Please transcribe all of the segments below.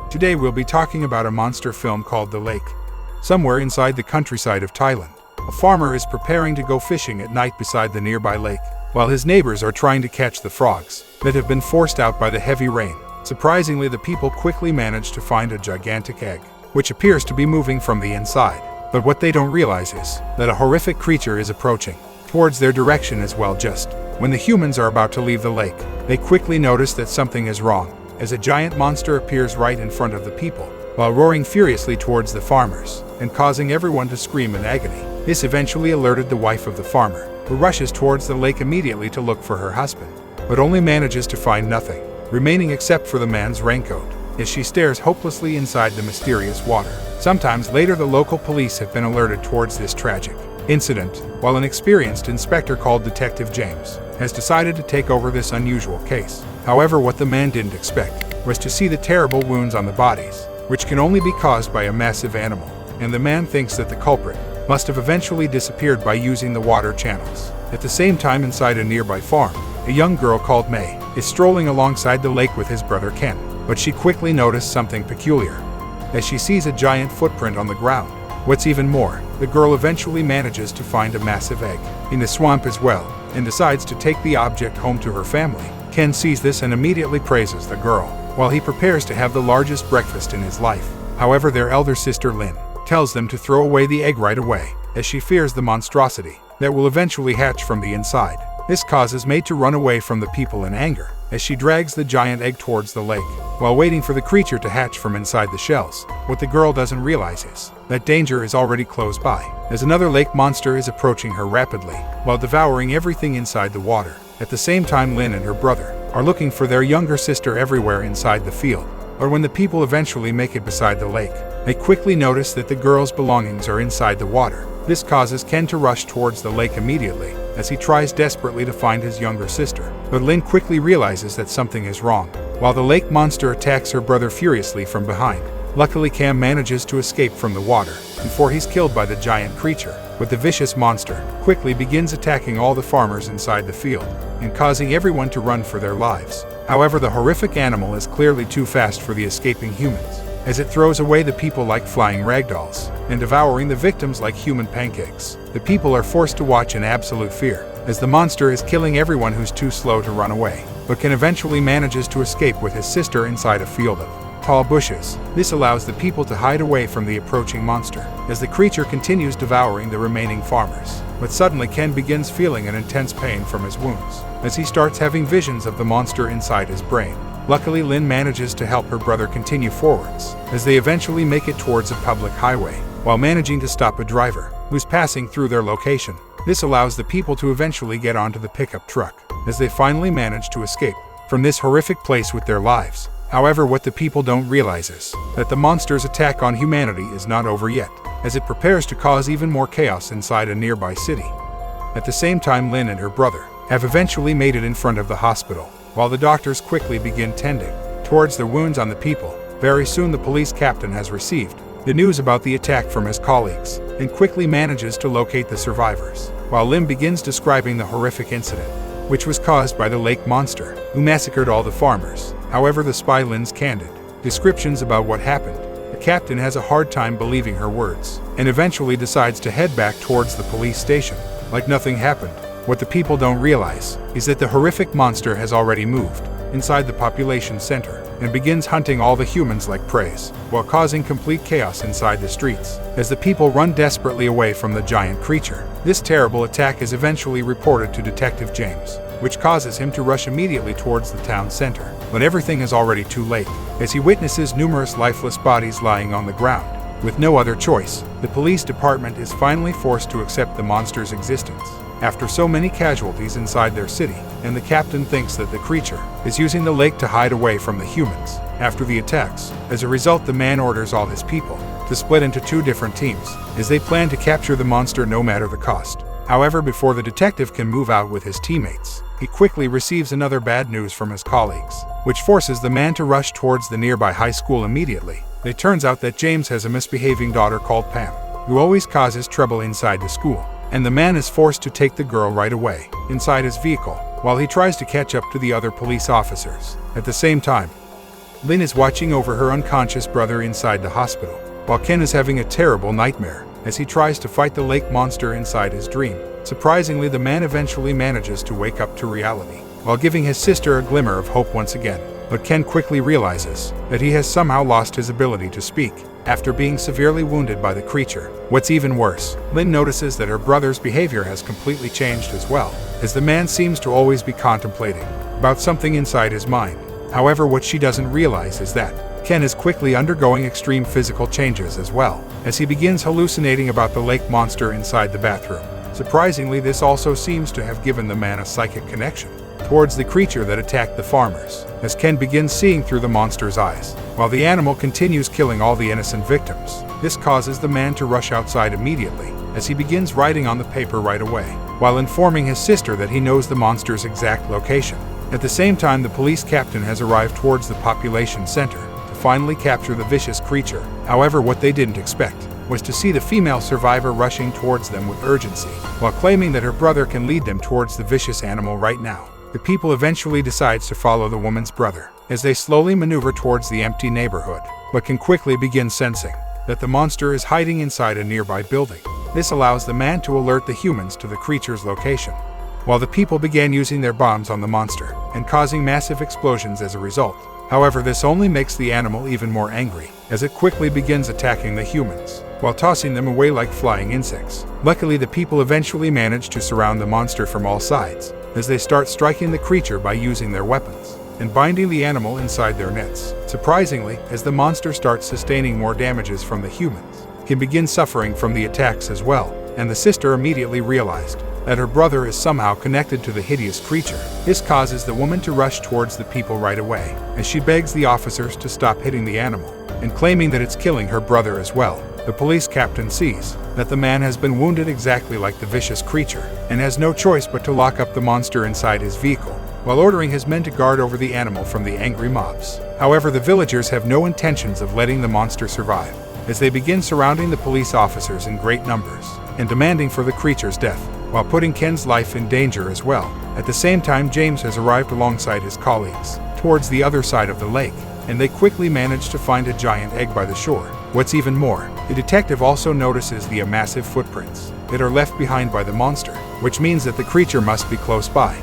Today we'll be talking about a monster film called The Lake. Somewhere inside the countryside of Thailand, a farmer is preparing to go fishing at night beside the nearby lake, while his neighbors are trying to catch the frogs that have been forced out by the heavy rain. Surprisingly, the people quickly manage to find a gigantic egg, which appears to be moving from the inside. But what they don't realize is that a horrific creature is approaching towards their direction as well. Just when the humans are about to leave the lake, they quickly notice that something is wrong, as a giant monster appears right in front of the people, while roaring furiously towards the farmers and causing everyone to scream in agony. This eventually alerted the wife of the farmer, who rushes towards the lake immediately to look for her husband, but only manages to find nothing remaining except for the man's raincoat, as she stares hopelessly inside the mysterious water. Sometimes later, the local police have been alerted towards this tragic incident, while an experienced inspector called Detective James has decided to take over this unusual case. However, what the man didn't expect was to see the terrible wounds on the bodies, which can only be caused by a massive animal, and the man thinks that the culprit must have eventually disappeared by using the water channels. At the same time, inside a nearby farm, a young girl called May is strolling alongside the lake with his brother Ken, but she quickly noticed something peculiar, as she sees a giant footprint on the ground. What's even more, the girl eventually manages to find a massive egg in the swamp as well, and decides to take the object home to her family. Ken sees this and immediately praises the girl, while he prepares to have the largest breakfast in his life. However, their elder sister Lynn tells them to throw away the egg right away, as she fears the monstrosity that will eventually hatch from the inside. This causes May to run away from the people in anger, as she drags the giant egg towards the lake, while waiting for the creature to hatch from inside the shells. What the girl doesn't realize is that danger is already close by, as another lake monster is approaching her rapidly, while devouring everything inside the water. At the same time, Lynn and her brother are looking for their younger sister everywhere inside the field. Or when the people eventually make it beside the lake, they quickly notice that the girl's belongings are inside the water. This causes Ken to rush towards the lake immediately, as he tries desperately to find his younger sister. But Lynn quickly realizes that something is wrong, while the lake monster attacks her brother furiously from behind. Luckily, Cam manages to escape from the water before he's killed by the giant creature, but the vicious monster quickly begins attacking all the farmers inside the field and causing everyone to run for their lives. However, the horrific animal is clearly too fast for the escaping humans, as it throws away the people like flying ragdolls and devouring the victims like human pancakes. The people are forced to watch in absolute fear, as the monster is killing everyone who's too slow to run away, but can eventually manages to escape with his sister inside a field of tall bushes. This allows the people to hide away from the approaching monster, as the creature continues devouring the remaining farmers. But suddenly Ken begins feeling an intense pain from his wounds, as he starts having visions of the monster inside his brain. Luckily, Lynn manages to help her brother continue forwards, as they eventually make it towards a public highway, while managing to stop a driver who's passing through their location. This allows the people to eventually get onto the pickup truck, as they finally manage to escape from this horrific place with their lives. However, what the people don't realize is that the monster's attack on humanity is not over yet, as it prepares to cause even more chaos inside a nearby city. At the same time, Lynn and her brother have eventually made it in front of the hospital, while the doctors quickly begin tending towards the wounds on the people. Very soon, the police captain has received the news about the attack from his colleagues and quickly manages to locate the survivors, while Lynn begins describing the horrific incident, which was caused by the lake monster, who massacred all the farmers. However, despite Lynn's candid descriptions about what happened, the captain has a hard time believing her words, and eventually decides to head back towards the police station like nothing happened. What the people don't realize is that the horrific monster has already moved inside the population center and begins hunting all the humans like prey, while causing complete chaos inside the streets, as the people run desperately away from the giant creature. This terrible attack is eventually reported to Detective James, which causes him to rush immediately towards the town center. But everything is already too late, as he witnesses numerous lifeless bodies lying on the ground. With no other choice, the police department is finally forced to accept the monster's existence after so many casualties inside their city, and the captain thinks that the creature is using the lake to hide away from the humans after the attacks. As a result, the man orders all his people to split into two different teams, as they plan to capture the monster no matter the cost. However, before the detective can move out with his teammates, he quickly receives another bad news from his colleagues, which forces the man to rush towards the nearby high school immediately. It turns out that James has a misbehaving daughter called Pam, who always causes trouble inside the school, and the man is forced to take the girl right away inside his vehicle, while he tries to catch up to the other police officers. At the same time, Lynn is watching over her unconscious brother inside the hospital, while Ken is having a terrible nightmare as he tries to fight the lake monster inside his dream. Surprisingly, the man eventually manages to wake up to reality, while giving his sister a glimmer of hope once again. But Ken quickly realizes that he has somehow lost his ability to speak after being severely wounded by the creature. What's even worse, Lynn notices that her brother's behavior has completely changed as well, as the man seems to always be contemplating about something inside his mind. However, what she doesn't realize is that Ken is quickly undergoing extreme physical changes as well, as he begins hallucinating about the lake monster inside the bathroom. Surprisingly, this also seems to have given the man a psychic connection towards the creature that attacked the farmers, as Ken begins seeing through the monster's eyes, while the animal continues killing all the innocent victims. This causes the man to rush outside immediately, as he begins writing on the paper right away, while informing his sister that he knows the monster's exact location. At the same time, the police captain has arrived towards the population center to finally capture the vicious creature. However, what they didn't expect was to see the female survivor rushing towards them with urgency, while claiming that her brother can lead them towards the vicious animal right now. The people eventually decides to follow the woman's brother, as they slowly maneuver towards the empty neighborhood, but can quickly begin sensing that the monster is hiding inside a nearby building. This allows the man to alert the humans to the creature's location, while the people began using their bombs on the monster and causing massive explosions as a result. However, this only makes the animal even more angry, as it quickly begins attacking the humans, while tossing them away like flying insects. Luckily, the people eventually manage to surround the monster from all sides, as they start striking the creature by using their weapons and binding the animal inside their nets. Surprisingly, as the monster starts sustaining more damages from the humans, he begins suffering from the attacks as well, and the sister immediately realized that her brother is somehow connected to the hideous creature. This causes the woman to rush towards the people right away, as she begs the officers to stop hitting the animal, and claiming that it's killing her brother as well. The police captain sees that the man has been wounded exactly like the vicious creature, and has no choice but to lock up the monster inside his vehicle, while ordering his men to guard over the animal from the angry mobs. However, the villagers have no intentions of letting the monster survive, as they begin surrounding the police officers in great numbers and demanding for the creature's death, while putting Ken's life in danger as well. At the same time, James has arrived alongside his colleagues towards the other side of the lake, and they quickly manage to find a giant egg by the shore. What's even more, the detective also notices the massive footprints that are left behind by the monster, which means that the creature must be close by.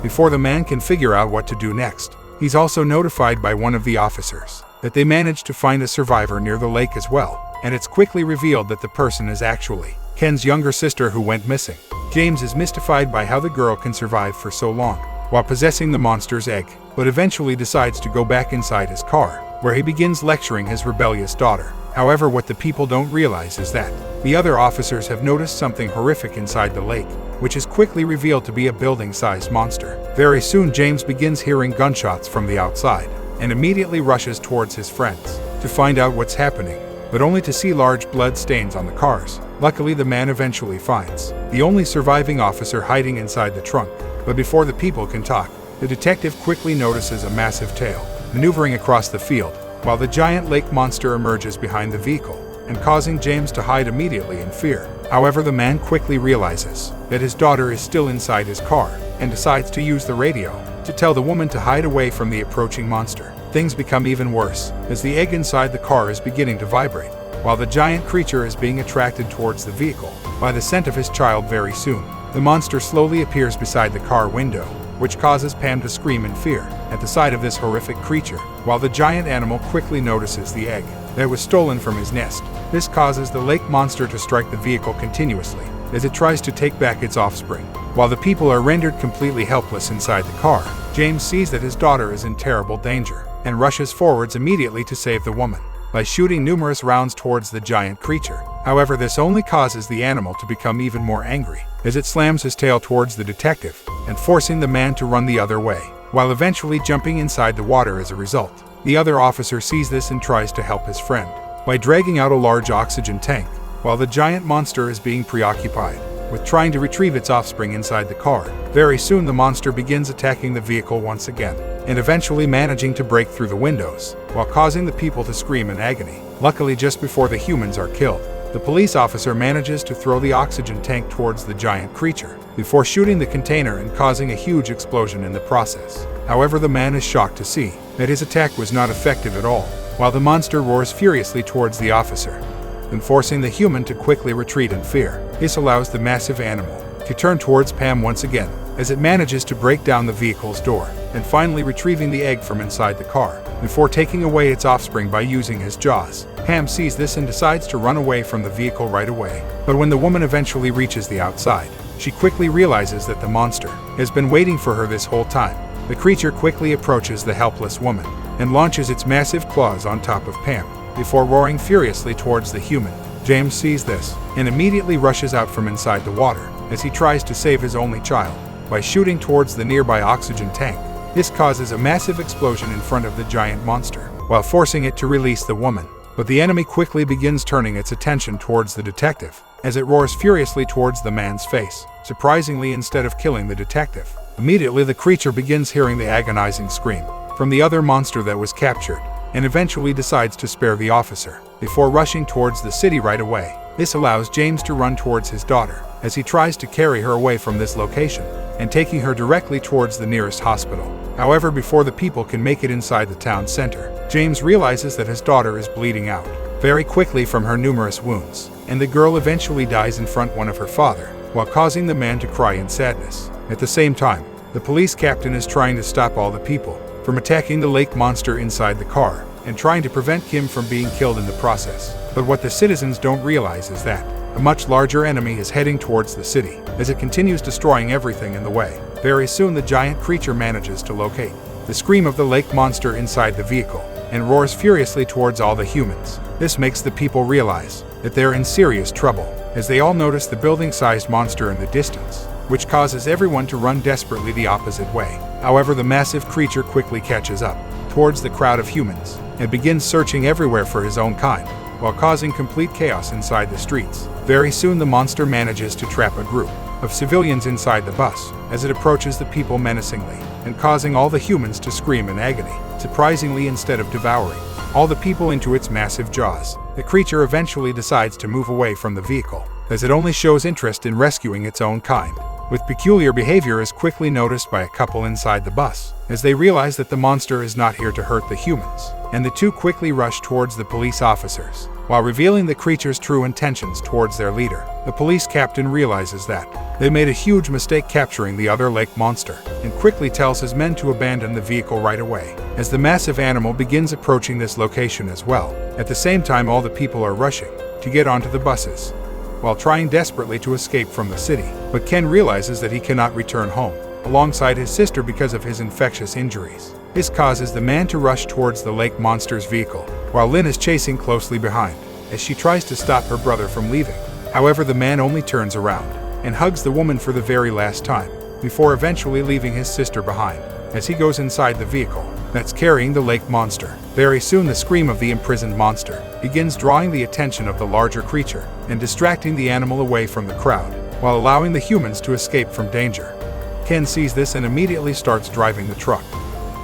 Before the man can figure out what to do next, he's also notified by one of the officers that they managed to find a survivor near the lake as well, and it's quickly revealed that the person is actually Ken's younger sister who went missing. James is mystified by how the girl can survive for so long while possessing the monster's egg, but eventually decides to go back inside his car, where he begins lecturing his rebellious daughter. However, what the people don't realize is that the other officers have noticed something horrific inside the lake, which is quickly revealed to be a building-sized monster. Very soon, James begins hearing gunshots from the outside, and immediately rushes towards his friends to find out what's happening, but only to see large blood stains on the cars. Luckily, the man eventually finds the only surviving officer hiding inside the trunk, but before the people can talk, the detective quickly notices a massive tail maneuvering across the field, while the giant lake monster emerges behind the vehicle and causing James to hide immediately in fear. However, the man quickly realizes that his daughter is still inside his car and decides to use the radio to tell the woman to hide away from the approaching monster. Things become even worse as the egg inside the car is beginning to vibrate, while the giant creature is being attracted towards the vehicle by the scent of his child. Very soon, the monster slowly appears beside the car window, which causes Pam to scream in fear at the sight of this horrific creature, while the giant animal quickly notices the egg that was stolen from his nest. This causes the lake monster to strike the vehicle continuously as it tries to take back its offspring. While the people are rendered completely helpless inside the car, James sees that his daughter is in terrible danger and rushes forwards immediately to save the woman by shooting numerous rounds towards the giant creature. However, this only causes the animal to become even more angry as it slams his tail towards the detective and forcing the man to run the other way, while eventually jumping inside the water as a result. The other officer sees this and tries to help his friend by dragging out a large oxygen tank, while the giant monster is being preoccupied with trying to retrieve its offspring inside the car. Very soon, the monster begins attacking the vehicle once again, and eventually managing to break through the windows, while causing the people to scream in agony. Luckily, just before the humans are killed, the police officer manages to throw the oxygen tank towards the giant creature before shooting the container and causing a huge explosion in the process. However, the man is shocked to see that his attack was not effective at all, while the monster roars furiously towards the officer, then forcing the human to quickly retreat in fear. This allows the massive animal to turn towards Pam once again, as it manages to break down the vehicle's door, and finally retrieving the egg from inside the car, before taking away its offspring by using his jaws. Pam sees this and decides to run away from the vehicle right away. But when the woman eventually reaches the outside, she quickly realizes that the monster has been waiting for her this whole time. The creature quickly approaches the helpless woman and launches its massive claws on top of Pam, before roaring furiously towards the human. James sees this and immediately rushes out from inside the water as he tries to save his only child by shooting towards the nearby oxygen tank. This causes a massive explosion in front of the giant monster, while forcing it to release the woman. But the enemy quickly begins turning its attention towards the detective, as it roars furiously towards the man's face. Surprisingly, instead of killing the detective, immediately the creature begins hearing the agonizing scream from the other monster that was captured, and eventually decides to spare the officer, before rushing towards the city right away. This allows James to run towards his daughter, as he tries to carry her away from this location, and taking her directly towards the nearest hospital. However, before the people can make it inside the town center, James realizes that his daughter is bleeding out very quickly from her numerous wounds, and the girl eventually dies in front of her father, while causing the man to cry in sadness. At the same time, the police captain is trying to stop all the people from attacking the lake monster inside the car, and trying to prevent Kim from being killed in the process. But what the citizens don't realize is that a much larger enemy is heading towards the city, as it continues destroying everything in the way. Very soon the giant creature manages to locate the scream of the lake monster inside the vehicle, and roars furiously towards all the humans. This makes the people realize that they're in serious trouble, as they all notice the building-sized monster in the distance, which causes everyone to run desperately the opposite way. However, the massive creature quickly catches up towards the crowd of humans, and begins searching everywhere for his own kind, while causing complete chaos inside the streets. Very soon the monster manages to trap a group of civilians inside the bus, as it approaches the people menacingly, and causing all the humans to scream in agony. Surprisingly, instead of devouring all the people into its massive jaws, the creature eventually decides to move away from the vehicle, as it only shows interest in rescuing its own kind. With peculiar behavior is quickly noticed by a couple inside the bus, as they realize that the monster is not here to hurt the humans, and the two quickly rush towards the police officers, while revealing the creature's true intentions towards their leader. The police captain realizes that they made a huge mistake capturing the other lake monster, and quickly tells his men to abandon the vehicle right away, as the massive animal begins approaching this location as well. At the same time, all the people are rushing to get onto the buses, while trying desperately to escape from the city. But Ken realizes that he cannot return home alongside his sister because of his infectious injuries. This causes the man to rush towards the lake monster's vehicle, while Lynn is chasing closely behind, as she tries to stop her brother from leaving. However, the man only turns around and hugs the woman for the very last time, before eventually leaving his sister behind, as he goes inside the vehicle that's carrying the lake monster. Very soon the scream of the imprisoned monster begins drawing the attention of the larger creature and distracting the animal away from the crowd, while allowing the humans to escape from danger. Ken sees this and immediately starts driving the truck.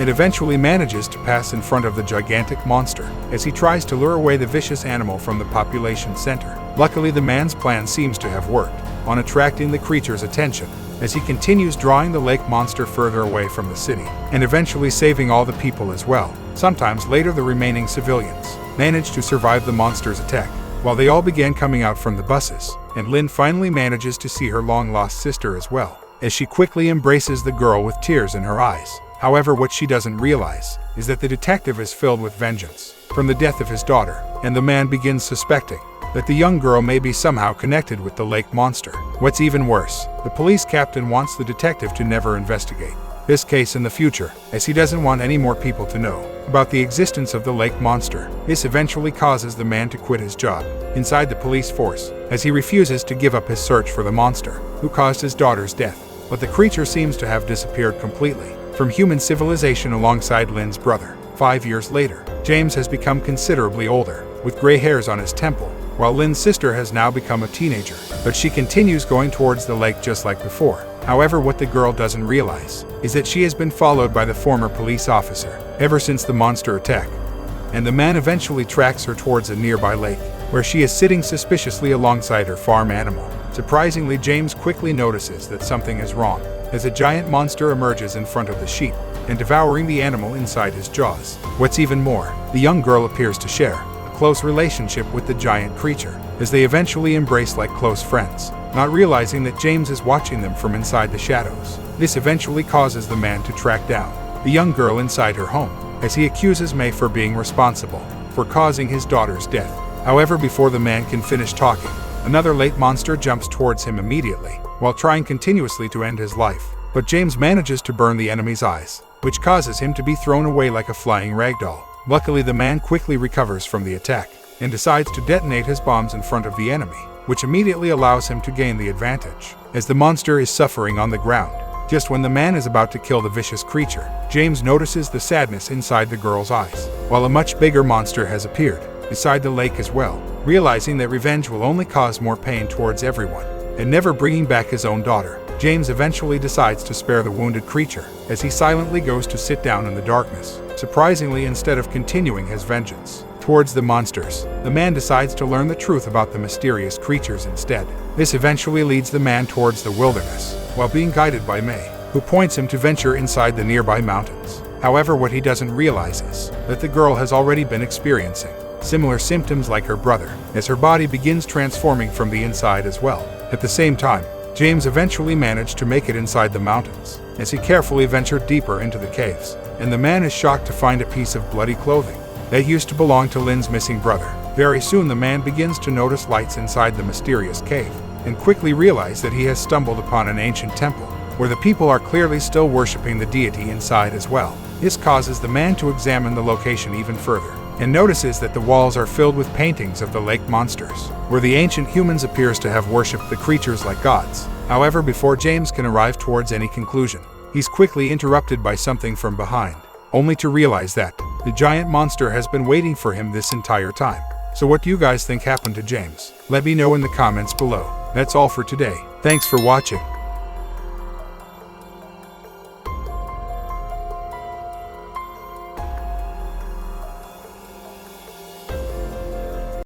It eventually manages to pass in front of the gigantic monster, as he tries to lure away the vicious animal from the population center. Luckily, the man's plan seems to have worked on attracting the creature's attention, as he continues drawing the lake monster further away from the city, and eventually saving all the people as well. Sometimes later, the remaining civilians manage to survive the monster's attack, while they all began coming out from the buses, and Lynn finally manages to see her long-lost sister as well, as she quickly embraces the girl with tears in her eyes. However, what she doesn't realize is that the detective is filled with vengeance from the death of his daughter, and the man begins suspecting that the young girl may be somehow connected with the lake monster. What's even worse, the police captain wants the detective to never investigate this case in the future, as he doesn't want any more people to know about the existence of the lake monster. This eventually causes the man to quit his job inside the police force, as he refuses to give up his search for the monster who caused his daughter's death. But the creature seems to have disappeared completely from human civilization alongside Lynn's brother. 5 years later, James has become considerably older, with gray hairs on his temple, while Lynn's sister has now become a teenager, but she continues going towards the lake just like before. However, what the girl doesn't realize is that she has been followed by the former police officer ever since the monster attack, and the man eventually tracks her towards a nearby lake, where she is sitting suspiciously alongside her farm animal. Surprisingly, James quickly notices that something is wrong, as a giant monster emerges in front of the sheep, and devouring the animal inside his jaws. What's even more, the young girl appears to share a close relationship with the giant creature, as they eventually embrace like close friends, not realizing that James is watching them from inside the shadows. This eventually causes the man to track down the young girl inside her home, as he accuses May for being responsible for causing his daughter's death. However, before the man can finish talking, another lake monster jumps towards him immediately, while trying continuously to end his life. But James manages to burn the enemy's eyes, which causes him to be thrown away like a flying ragdoll. Luckily, the man quickly recovers from the attack and decides to detonate his bombs in front of the enemy, which immediately allows him to gain the advantage, as the monster is suffering on the ground. Just when the man is about to kill the vicious creature, James notices the sadness inside the girl's eyes, while a much bigger monster has appeared beside the lake as well. Realizing that revenge will only cause more pain towards everyone, and never bringing back his own daughter, James eventually decides to spare the wounded creature, as he silently goes to sit down in the darkness. Surprisingly, instead of continuing his vengeance towards the monsters, the man decides to learn the truth about the mysterious creatures instead. This eventually leads the man towards the wilderness, while being guided by May, who points him to venture inside the nearby mountains. However, what he doesn't realize is that the girl has already been experiencing similar symptoms like her brother, as her body begins transforming from the inside as well. At the same time, James eventually managed to make it inside the mountains, as he carefully ventured deeper into the caves, and the man is shocked to find a piece of bloody clothing that used to belong to Lynn's missing brother. Very soon the man begins to notice lights inside the mysterious cave, and quickly realize that he has stumbled upon an ancient temple, where the people are clearly still worshipping the deity inside as well. This causes the man to examine the location even further, and notices that the walls are filled with paintings of the lake monsters, where the ancient humans appears to have worshipped the creatures like gods. However, before James can arrive towards any conclusion, he's quickly interrupted by something from behind, only to realize that the giant monster has been waiting for him this entire time. So what do you guys think happened to James? Let me know in the comments below. That's all for today. Thanks for watching.